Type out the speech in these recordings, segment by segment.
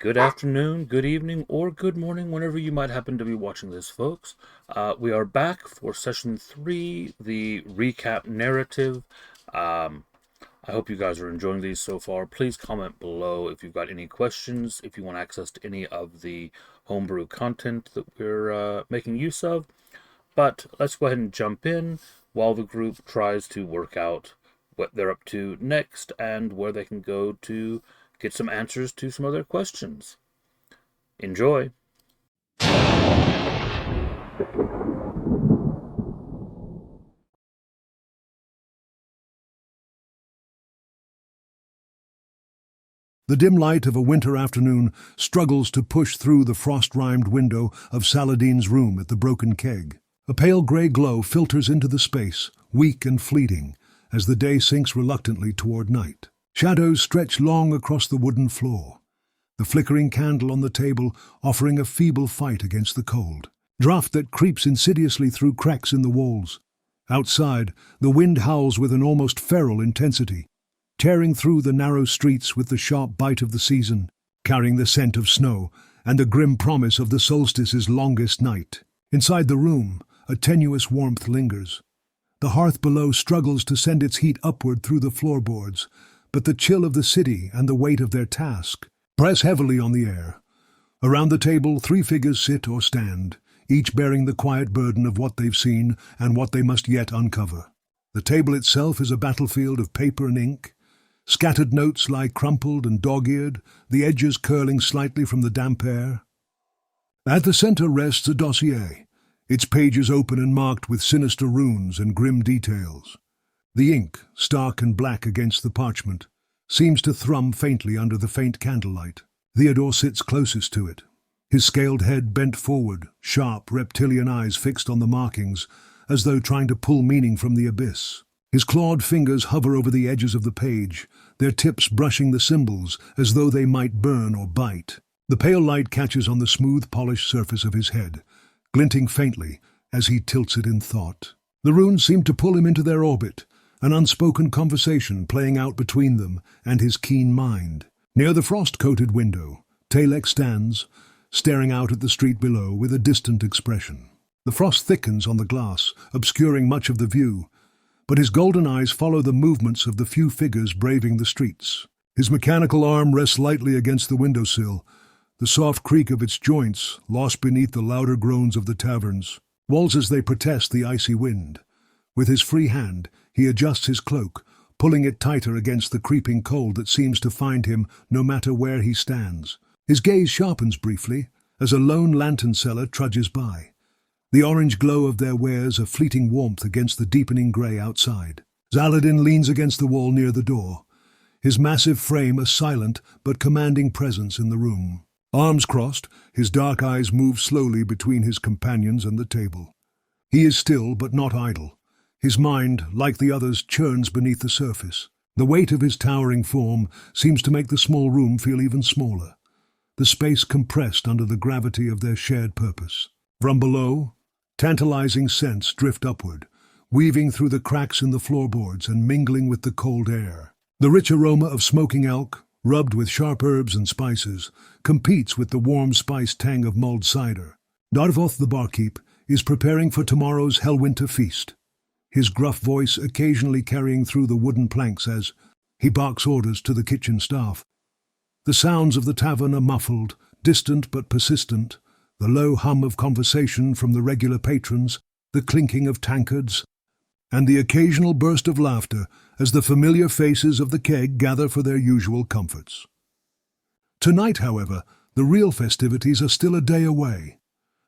Good afternoon, good evening, or good morning, whenever you might happen to be watching this, folks. We are back for session 3, the recap narrative. I hope you guys are enjoying these so far. Please comment below if you've got any questions, if you want access to any of the homebrew content that we're making use of. But let's go ahead and jump in while the group tries to work out what they're up to next and where they can go to get some answers to some of their questions. Enjoy! The dim light of a winter afternoon struggles to push through the frost-rimed window of Saladin's room at the Broken Keg. A pale grey glow filters into the space, weak and fleeting, as the day sinks reluctantly toward night. Shadows stretch long across the wooden floor, the flickering candle on the table offering a feeble fight against the cold. Draught that creeps insidiously through cracks in the walls. Outside, the wind howls with an almost feral intensity, tearing through the narrow streets with the sharp bite of the season, carrying the scent of snow and the grim promise of the solstice's longest night. Inside the room, a tenuous warmth lingers. The hearth below struggles to send its heat upward through the floorboards, but the chill of the city and the weight of their task press heavily on the air. Around the table, 3 figures sit or stand, each bearing the quiet burden of what they've seen and what they must yet uncover. The table itself is a battlefield of paper and ink. Scattered notes lie crumpled and dog-eared, the edges curling slightly from the damp air. At the center rests a dossier, its pages open and marked with sinister runes and grim details. The ink, stark and black against the parchment, seems to thrum faintly under the faint candlelight. Theodore sits closest to it, his scaled head bent forward, sharp, reptilian eyes fixed on the markings, as though trying to pull meaning from the abyss. His clawed fingers hover over the edges of the page, their tips brushing the symbols as though they might burn or bite. The pale light catches on the smooth, polished surface of his head, glinting faintly as he tilts it in thought. The runes seem to pull him into their orbit, an unspoken conversation playing out between them and his keen mind. Near the frost-coated window, Talek stands, staring out at the street below with a distant expression. The frost thickens on the glass, obscuring much of the view, but his golden eyes follow the movements of the few figures braving the streets. His mechanical arm rests lightly against the windowsill, the soft creak of its joints lost beneath the louder groans of the taverns. Walls as they protest the icy wind. With his free hand, he adjusts his cloak, pulling it tighter against the creeping cold that seems to find him no matter where he stands. His gaze sharpens briefly as a lone lantern seller trudges by, the orange glow of their wares a fleeting warmth against the deepening grey outside. Saladin leans against the wall near the door, his massive frame a silent but commanding presence in the room. Arms crossed, his dark eyes move slowly between his companions and the table. He is still but not idle. His mind, like the others, churns beneath the surface. The weight of his towering form seems to make the small room feel even smaller, the space compressed under the gravity of their shared purpose. From below, tantalizing scents drift upward, weaving through the cracks in the floorboards and mingling with the cold air. The rich aroma of smoking elk, rubbed with sharp herbs and spices, competes with the warm spiced tang of mulled cider. Darvoth the barkeep is preparing for tomorrow's Hellwinter feast, his gruff voice occasionally carrying through the wooden planks as he barks orders to the kitchen staff. The sounds of the tavern are muffled, distant but persistent, the low hum of conversation from the regular patrons, the clinking of tankards, and the occasional burst of laughter as the familiar faces of the keg gather for their usual comforts. Tonight, however, the real festivities are still a day away.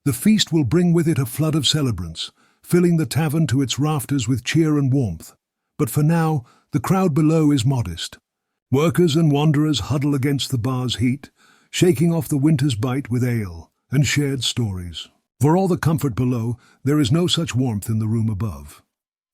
The feast will bring with it a flood of celebrants, filling the tavern to its rafters with cheer and warmth. But for now, the crowd below is modest. Workers and wanderers huddle against the bar's heat, shaking off the winter's bite with ale and shared stories. For all the comfort below, there is no such warmth in the room above.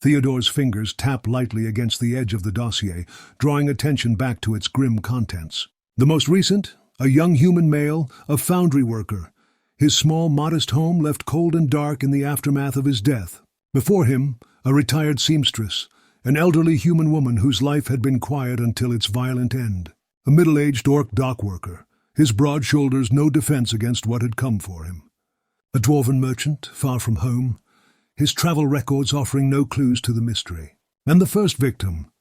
Theodore's fingers tap lightly against the edge of the dossier, drawing attention back to its grim contents. The most recent, a young human male, a foundry worker, his small, modest home left cold and dark in the aftermath of his death. Before him, a retired seamstress, an elderly human woman whose life had been quiet until its violent end. A middle-aged orc dock worker, his broad shoulders no defense against what had come for him. A dwarven merchant, far from home, his travel records offering no clues to the mystery. And the first victim,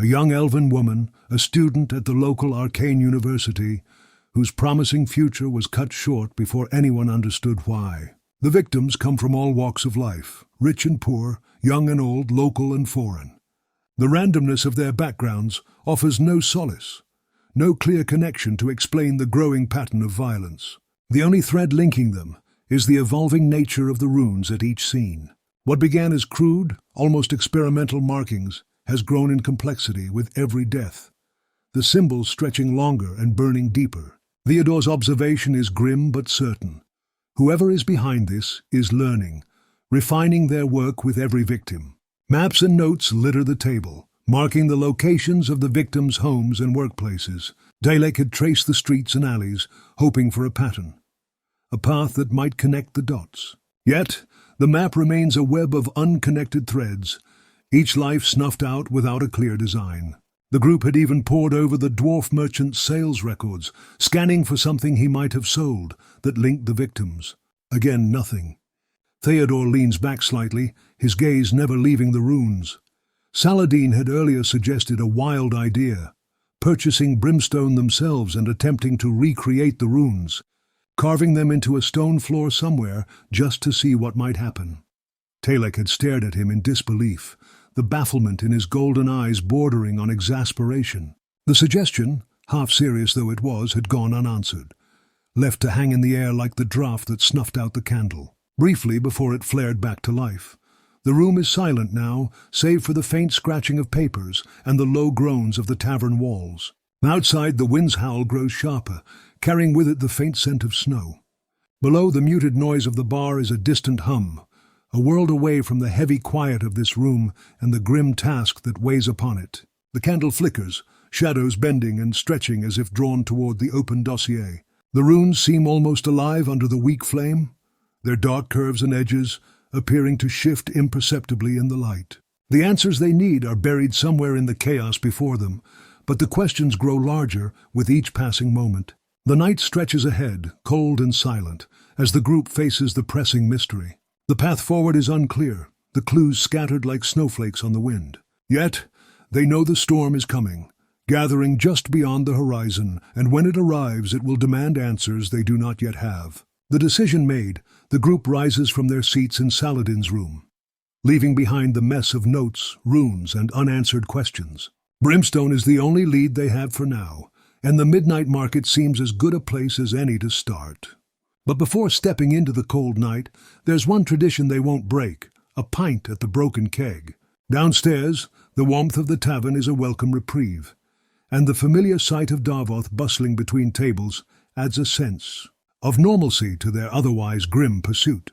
a young elven woman, a student at the local arcane university, whose promising future was cut short before anyone understood why. The victims come from all walks of life, rich and poor, young and old, local and foreign. The randomness of their backgrounds offers no solace, no clear connection to explain the growing pattern of violence. The only thread linking them is the evolving nature of the runes at each scene. What began as crude, almost experimental markings has grown in complexity with every death, the symbols stretching longer and burning deeper. Theodore's observation is grim but certain. Whoever is behind this is learning, refining their work with every victim. Maps and notes litter the table, marking the locations of the victims' homes and workplaces. Dalek had traced the streets and alleys, hoping for a pattern, a path that might connect the dots. Yet, the map remains a web of unconnected threads, each life snuffed out without a clear design. The group had even pored over the dwarf merchant's sales records, scanning for something he might have sold that linked the victims. Again, nothing. Theodore leans back slightly, his gaze never leaving the runes. Saladin had earlier suggested a wild idea, purchasing brimstone themselves and attempting to recreate the runes, carving them into a stone floor somewhere just to see what might happen. Talek had stared at him in disbelief, the bafflement in his golden eyes bordering on exasperation. The suggestion, half serious though it was, had gone unanswered, left to hang in the air like the draught that snuffed out the candle, briefly before it flared back to life. The room is silent now, save for the faint scratching of papers and the low groans of the tavern walls. Outside, the wind's howl grows sharper, carrying with it the faint scent of snow. Below, the muted noise of the bar is a distant hum, a world away from the heavy quiet of this room and the grim task that weighs upon it. The candle flickers, shadows bending and stretching as if drawn toward the open dossier. The runes seem almost alive under the weak flame, their dark curves and edges appearing to shift imperceptibly in the light. The answers they need are buried somewhere in the chaos before them, but the questions grow larger with each passing moment. The night stretches ahead, cold and silent, as the group faces the pressing mystery. The path forward is unclear, the clues scattered like snowflakes on the wind. Yet, they know the storm is coming, gathering just beyond the horizon, and when it arrives it will demand answers they do not yet have. The decision made, the group rises from their seats in Saladin's room, leaving behind the mess of notes, runes, and unanswered questions. Brimstone is the only lead they have for now, and the midnight market seems as good a place as any to start. But before stepping into the cold night, there's one tradition they won't break, a pint at the Broken Keg. Downstairs, the warmth of the tavern is a welcome reprieve, and the familiar sight of Darvoth bustling between tables adds a sense of normalcy to their otherwise grim pursuit.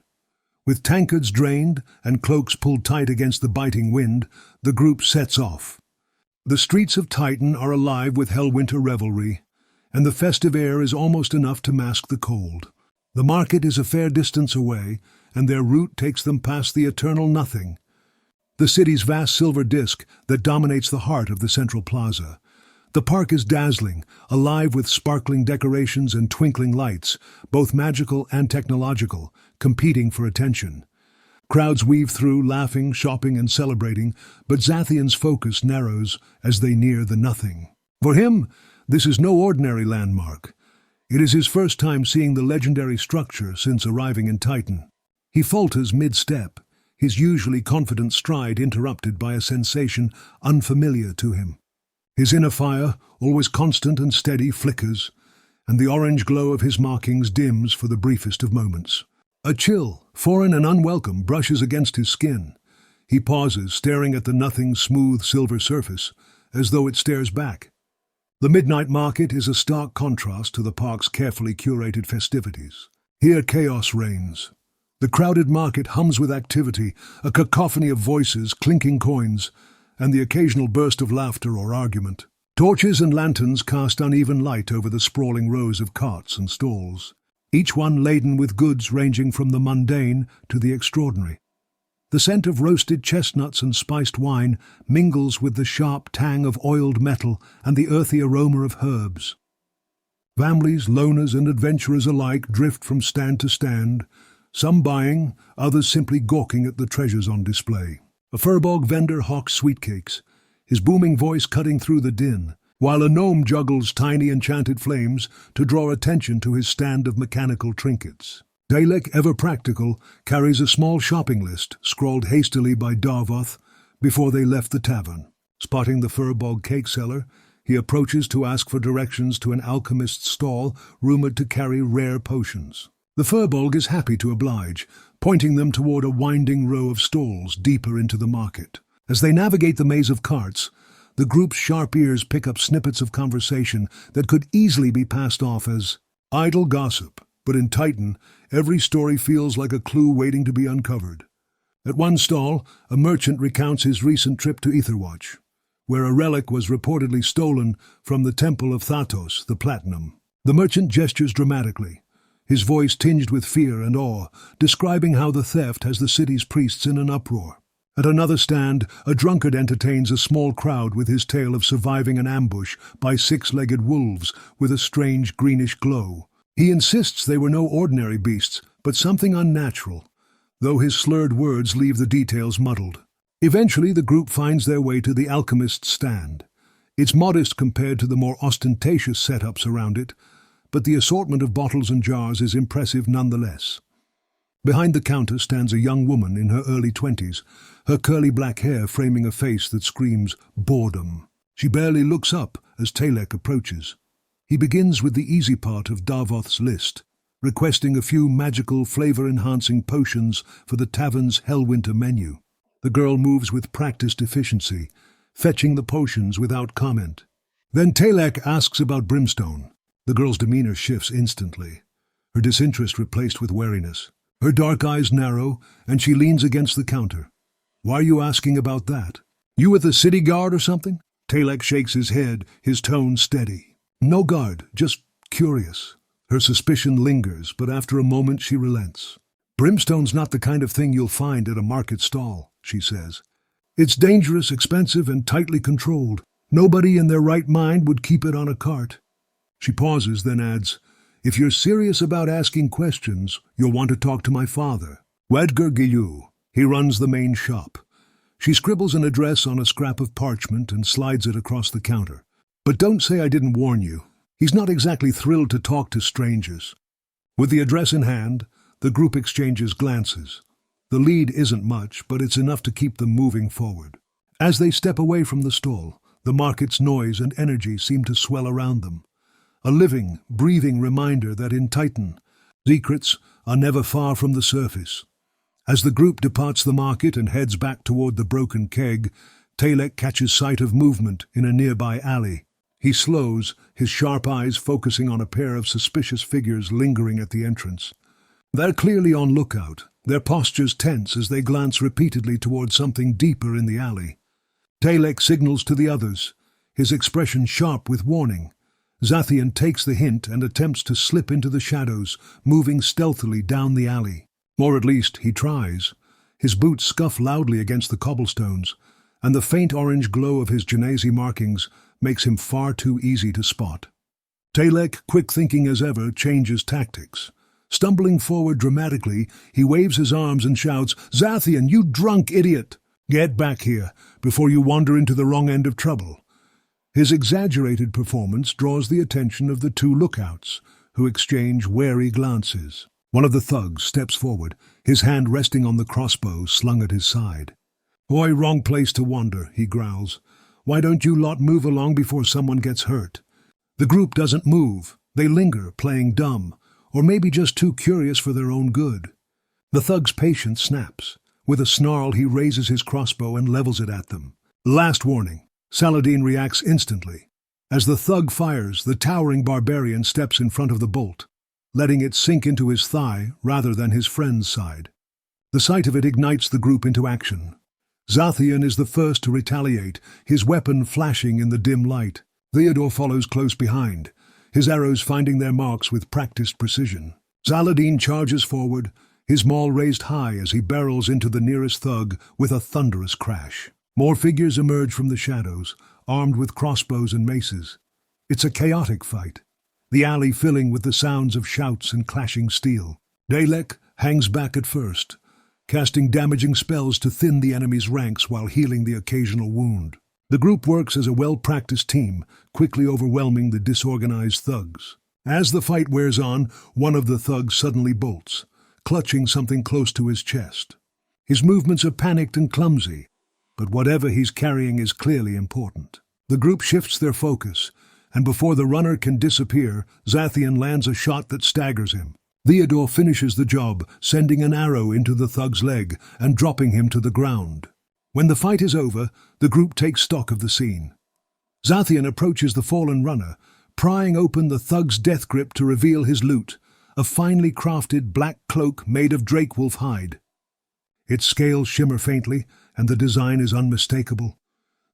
With tankards drained and cloaks pulled tight against the biting wind, the group sets off. The streets of Titan are alive with Hellwinter revelry, and the festive air is almost enough to mask the cold. The market is a fair distance away, and their route takes them past the eternal nothing, the city's vast silver disk that dominates the heart of the central plaza. The park is dazzling, alive with sparkling decorations and twinkling lights, both magical and technological, competing for attention. Crowds weave through, laughing, shopping, and celebrating, but Zathian's focus narrows as they near the nothing. For him, this is no ordinary landmark. It is his first time seeing the legendary structure since arriving in Titan. He falters mid-step, his usually confident stride interrupted by a sensation unfamiliar to him. His inner fire, always constant and steady, flickers, and the orange glow of his markings dims for the briefest of moments. A chill, foreign and unwelcome, brushes against his skin. He pauses, staring at the nothing's smooth silver surface, as though it stares back. The midnight market is a stark contrast to the park's carefully curated festivities. Here chaos reigns. The crowded market hums with activity, a cacophony of voices, clinking coins, and the occasional burst of laughter or argument. Torches and lanterns cast uneven light over the sprawling rows of carts and stalls, each one laden with goods ranging from the mundane to the extraordinary. The scent of roasted chestnuts and spiced wine mingles with the sharp tang of oiled metal and the earthy aroma of herbs. Families, loners, and adventurers alike drift from stand to stand, some buying, others simply gawking at the treasures on display. A furbog vendor hawks sweetcakes, his booming voice cutting through the din, while a gnome juggles tiny enchanted flames to draw attention to his stand of mechanical trinkets. Dalek, ever practical, carries a small shopping list scrawled hastily by Darvoth before they left the tavern. Spotting the furbog cake seller, he approaches to ask for directions to an alchemist's stall rumored to carry rare potions. The furbog is happy to oblige, pointing them toward a winding row of stalls deeper into the market. As they navigate the maze of carts, the group's sharp ears pick up snippets of conversation that could easily be passed off as idle gossip, but in Titan, every story feels like a clue waiting to be uncovered. At one stall, a merchant recounts his recent trip to Aetherwatch, where a relic was reportedly stolen from the Temple of Thatos, the Platinum. The merchant gestures dramatically, his voice tinged with fear and awe, describing how the theft has the city's priests in an uproar. At another stand, a drunkard entertains a small crowd with his tale of surviving an ambush by six-legged wolves with a strange greenish glow. He insists they were no ordinary beasts, but something unnatural, though his slurred words leave the details muddled. Eventually, the group finds their way to the alchemist's stand. It's modest compared to the more ostentatious setups around it, but the assortment of bottles and jars is impressive nonetheless. Behind the counter stands a young woman in her early 20s, her curly black hair framing a face that screams boredom. She barely looks up as Talek approaches. He begins with the easy part of Darvoth's list, requesting a few magical, flavor-enhancing potions for the tavern's Hellwinter menu. The girl moves with practiced efficiency, fetching the potions without comment. Then Talek asks about Brimstone. The girl's demeanor shifts instantly, her disinterest replaced with wariness. Her dark eyes narrow, and she leans against the counter. Why are you asking about that? You with the city guard or something? Talek shakes his head, his tone steady. No guard, just curious. Her suspicion lingers, but after a moment she relents. Brimstone's not the kind of thing you'll find at a market stall, she says. It's dangerous, expensive, and tightly controlled. Nobody in their right mind would keep it on a cart. She pauses, then adds, if you're serious about asking questions, you'll want to talk to my father, Wedger Guillou. He runs the main shop. She scribbles an address on a scrap of parchment and slides it across the counter. But don't say I didn't warn you. He's not exactly thrilled to talk to strangers. With the address in hand, the group exchanges glances. The lead isn't much, but it's enough to keep them moving forward. As they step away from the stall, the market's noise and energy seem to swell around them. A living, breathing reminder that in Titan, secrets are never far from the surface. As the group departs the market and heads back toward the broken keg, Talek catches sight of movement in a nearby alley. He slows, his sharp eyes focusing on a pair of suspicious figures lingering at the entrance. They're clearly on lookout, their postures tense as they glance repeatedly toward something deeper in the alley. Talek signals to the others, his expression sharp with warning. Zathian takes the hint and attempts to slip into the shadows, moving stealthily down the alley. Or at least he tries. His boots scuff loudly against the cobblestones, and the faint orange glow of his genasi markings makes him far too easy to spot. Talek, quick-thinking as ever, changes tactics. Stumbling forward dramatically, he waves his arms and shouts, "Zathian, you drunk idiot! Get back here, before you wander into the wrong end of trouble." His exaggerated performance draws the attention of the two lookouts, who exchange wary glances. One of the thugs steps forward, his hand resting on the crossbow slung at his side. "Oi, wrong place to wander," he growls. "Why don't you lot move along before someone gets hurt?" The group doesn't move. They linger, playing dumb, or maybe just too curious for their own good. The thug's patience snaps. With a snarl, he raises his crossbow and levels it at them. Last warning. Saladin reacts instantly. As the thug fires, the towering barbarian steps in front of the bolt, letting it sink into his thigh rather than his friend's side. The sight of it ignites the group into action. Zathian is the first to retaliate, his weapon flashing in the dim light. Theodore follows close behind, his arrows finding their marks with practiced precision. Saladin charges forward, his maul raised high as he barrels into the nearest thug with a thunderous crash. More figures emerge from the shadows, armed with crossbows and maces. It's a chaotic fight. the alley filling with the sounds of shouts and clashing steel. Dalek hangs back at first, casting damaging spells to thin the enemy's ranks while healing the occasional wound. The group works as a well-practiced team, quickly overwhelming the disorganized thugs. As the fight wears on, one of the thugs suddenly bolts, clutching something close to his chest. His movements are panicked and clumsy, but whatever he's carrying is clearly important. The group shifts their focus, and before the runner can disappear, Zathian lands a shot that staggers him. Theodore finishes the job, sending an arrow into the thug's leg and dropping him to the ground. When the fight is over, the group takes stock of the scene. Zathian approaches the fallen runner, prying open the thug's death grip to reveal his loot, a finely crafted black cloak made of drake-wolf hide. Its scales shimmer faintly, and the design is unmistakable.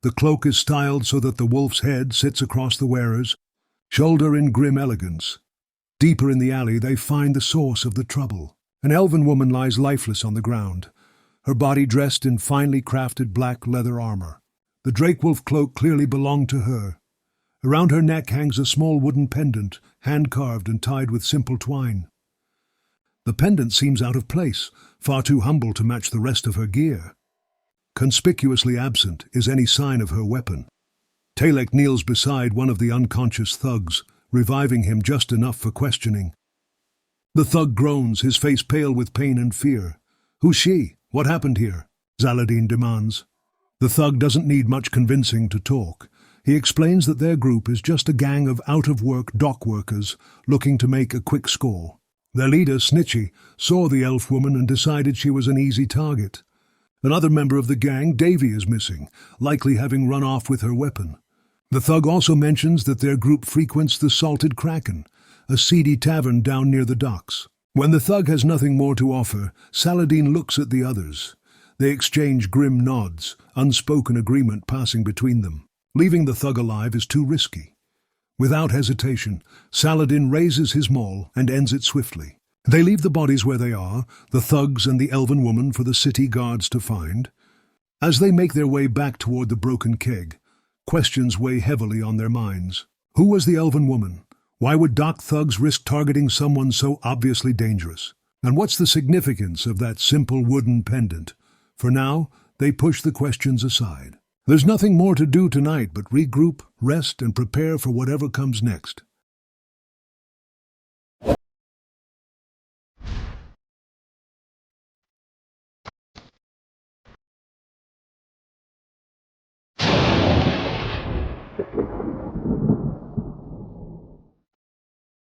The cloak is styled so that the wolf's head sits across the wearer's shoulder in grim elegance. Deeper in the alley, they find the source of the trouble. An elven woman lies lifeless on the ground, her body dressed in finely crafted black leather armor. The drake-wolf cloak clearly belonged to her. Around her neck hangs a small wooden pendant, hand-carved and tied with simple twine. The pendant seems out of place, far too humble to match the rest of her gear. Conspicuously absent is any sign of her weapon. Talek kneels beside one of the unconscious thugs, reviving him just enough for questioning. The thug groans, his face pale with pain and fear. "Who's she? What happened here?" Zaladin demands. The thug doesn't need much convincing to talk. He explains that their group is just a gang of out-of-work dock workers looking to make a quick score. Their leader, Snitchy, saw the elf woman and decided she was an easy target. Another member of the gang, Davy, is missing, likely having run off with her weapon. The thug also mentions that their group frequents the Salted Kraken, a seedy tavern down near the docks. When the thug has nothing more to offer, Saladin looks at the others. They exchange grim nods, unspoken agreement passing between them. Leaving the thug alive is too risky. Without hesitation, Saladin raises his maul and ends it swiftly. They leave the bodies where they are, the thugs and the elven woman, for the city guards to find. As they make their way back toward the broken keg, questions weigh heavily on their minds. Who was the elven woman? Why would dock thugs risk targeting someone so obviously dangerous? And what's the significance of that simple wooden pendant? For now, they push the questions aside. There's nothing more to do tonight but regroup, rest, and prepare for whatever comes next.